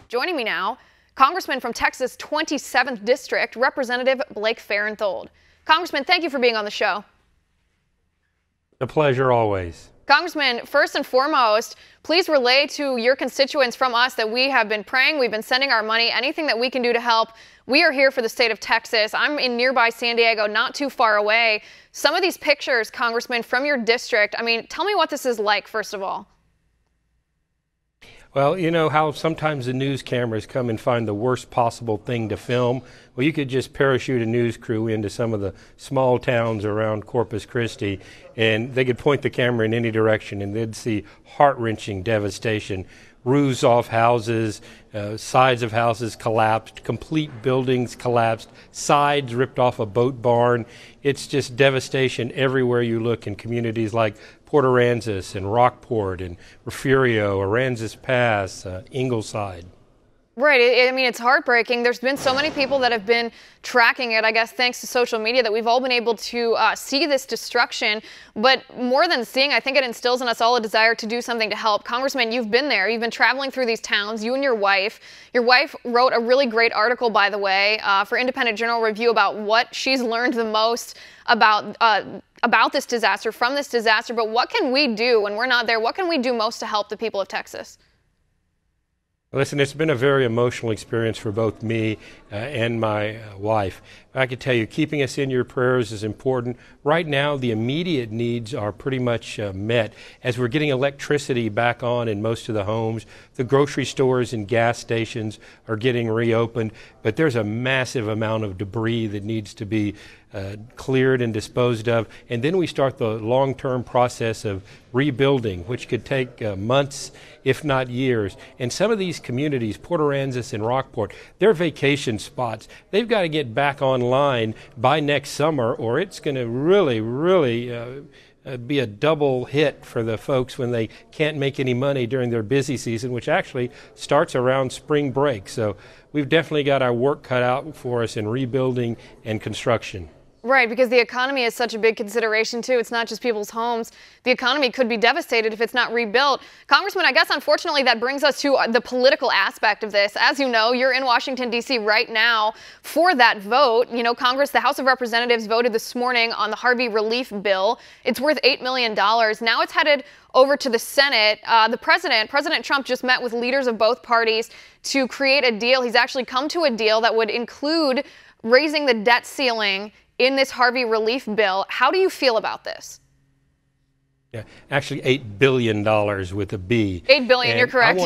Joining me now, Congressman from Texas' 27th District, Representative Blake Farenthold. Congressman, thank you for being on the show. A pleasure always. Congressman, first and foremost, please relay to your constituents from us that we have been praying, we've been sending our money, anything that we can do to help. We are here for the state of Texas. I'm in nearby San Diego, not too far away. Some of these pictures, Congressman, from your district, I mean, tell me what this is like, first of all. Well, you know how sometimes the news cameras come and find the worst possible thing to film? Well, you could just parachute a news crew into some of the small towns around Corpus Christi, and they could point the camera in any direction, and they'd see heart-wrenching devastation. Roofs off houses, sides of houses collapsed, complete buildings collapsed, sides ripped off a boat barn. It's just devastation everywhere you look in communities like Port Aransas and Rockport and Refugio, Aransas Pass, Ingleside. Right. I mean, it's heartbreaking. There's been so many people that have been tracking it, I guess, thanks to social media, that we've all been able to see this destruction. But more than seeing, I think it instills in us all a desire to do something to help. Congressman, you've been there. You've been traveling through these towns, you and your wife. Your wife wrote a really great article, by the way, for Independent Journal Review about what she's learned the most about this disaster, from this disaster. But what can we do when we're not there? What can we do most to help the people of Texas? Listen, it's been a very emotional experience for both me and my wife. I can tell you, keeping us in your prayers is important. Right now, the immediate needs are pretty much met. As we're getting electricity back on in most of the homes, the grocery stores and gas stations are getting reopened, but there's a massive amount of debris that needs to be cleared and disposed of. And then we start the long-term process of rebuilding, which could take months, if not years. And some of these communities, Port Aransas and Rockport, they're vacation spots. They've got to get back online by next summer, or it's going to really be a double hit for the folks when they can't make any money during their busy season, which actually starts around spring break. So we've definitely got our work cut out for us in rebuilding and construction. Right, because the economy is such a big consideration, too. It's not just people's homes. The economy could be devastated if it's not rebuilt. Congressman, I guess, unfortunately, that brings us to the political aspect of this. As you know, you're in Washington, D.C. right now for that vote. You know, Congress, the House of Representatives voted this morning on the Harvey relief bill. It's worth $8 million. Now it's headed over to the Senate. President Trump just met with leaders of both parties to create a deal. He's actually come to a deal that would include raising the debt ceiling in this Harvey relief bill. How do you feel about this? Yeah, actually $8 billion with a B. $8 billion, and you're correct. I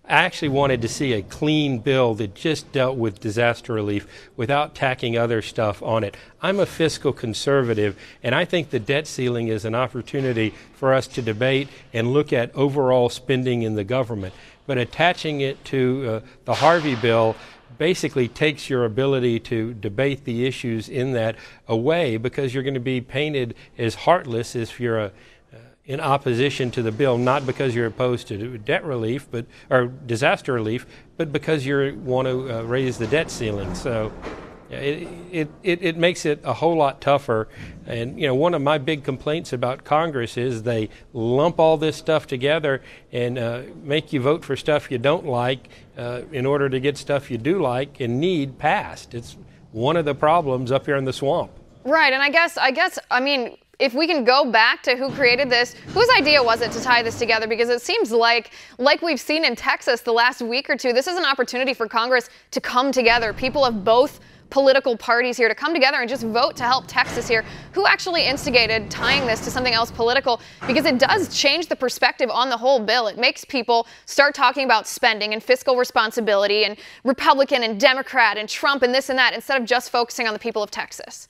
actually wanted to see a clean bill that just dealt with disaster relief without tacking other stuff on it. I'm a fiscal conservative, and I think the debt ceiling is an opportunity for us to debate and look at overall spending in the government. But attaching it to the Harvey bill basically takes your ability to debate the issues in that away, because you're going to be painted as heartless if you're in opposition to the bill, not because you're opposed to debt relief or disaster relief, but because you want to raise the debt ceiling. So it makes it a whole lot tougher. And, you know, one of my big complaints about Congress is they lump all this stuff together and make you vote for stuff you don't like in order to get stuff you do like and need passed. It's one of the problems up here in the swamp. Right. And I guess, I mean, if we can go back to who created this, whose idea was it to tie this together? Because it seems like we've seen in Texas the last week or two, this is an opportunity for Congress to come together. People of both political parties here to come together and just vote to help Texas here. Who actually instigated tying this to something else political? Because it does change the perspective on the whole bill. It makes people start talking about spending and fiscal responsibility and Republican and Democrat and Trump and this and that, instead of just focusing on the people of Texas.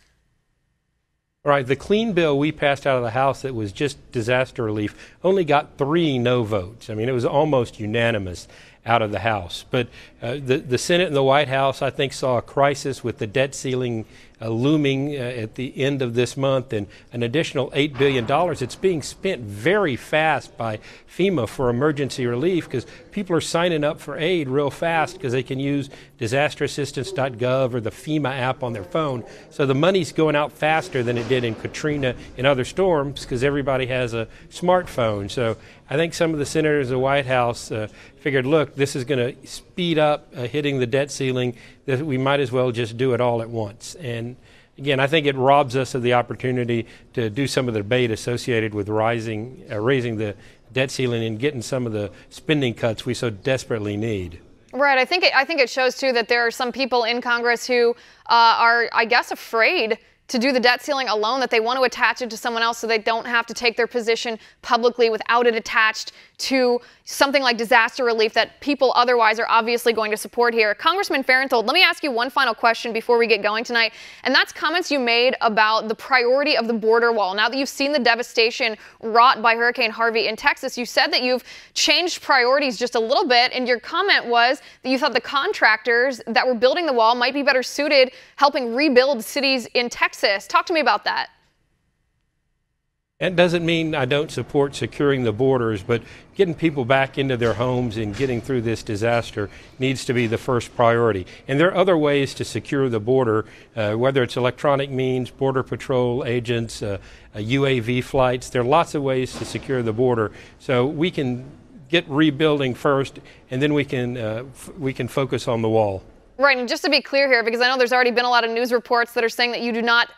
All right, the clean bill we passed out of the House that was just disaster relief only got 3 no votes. I mean, it was almost unanimous. out of the House. But the Senate and the White House, I think, saw a crisis with the debt ceiling looming at the end of this month, and an additional $8 billion. It's being spent very fast by FEMA for emergency relief because people are signing up for aid real fast because they can use disasterassistance.gov or the FEMA app on their phone. So the money's going out faster than it did in Katrina and other storms because everybody has a smartphone. So I think some of the senators of the White House figured, look, this is going to speed up hitting the debt ceiling, that we might as well just do it all at once. And again, I think it robs us of the opportunity to do some of the debate associated with raising the debt ceiling and getting some of the spending cuts we so desperately need. Right. I think it shows, too, that there are some people in Congress who are, I guess, afraid to do the debt ceiling alone, that they want to attach it to someone else so they don't have to take their position publicly without it attached to something like disaster relief that people otherwise are obviously going to support here. Congressman Farenthold, let me ask you one final question before we get going tonight, and that's comments you made about the priority of the border wall. Now that you've seen the devastation wrought by Hurricane Harvey in Texas, you said that you've changed priorities just a little bit, and your comment was that you thought the contractors that were building the wall might be better suited helping rebuild cities in Texas. Talk to me about that. That doesn't mean I don't support securing the borders, but getting people back into their homes and getting through this disaster needs to be the first priority. And there are other ways to secure the border, whether it's electronic means, Border Patrol agents, UAV flights. There are lots of ways to secure the border. So we can get rebuilding first, and then we can focus on the wall. Right, and just to be clear here, because I know there's already been a lot of news reports that are saying that you do not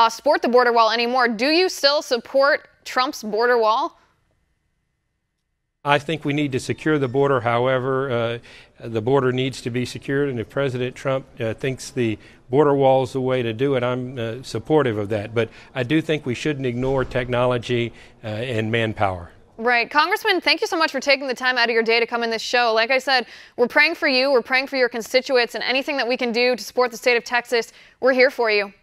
support the border wall anymore. Do you still support Trump's border wall? I think we need to secure the border. However, the border needs to be secured, and if President Trump thinks the border wall is the way to do it, I'm supportive of that. But I do think we shouldn't ignore technology and manpower. Right. Congressman, thank you so much for taking the time out of your day to come in this show. Like I said, we're praying for you, we're praying for your constituents, and anything that we can do to support the state of Texas, we're here for you.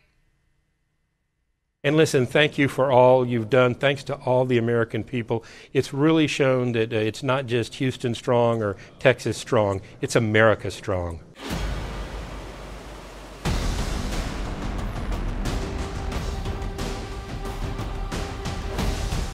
And listen, thank you for all you've done. Thanks to all the American people. It's really shown that it's not just Houston strong or Texas strong, it's America strong.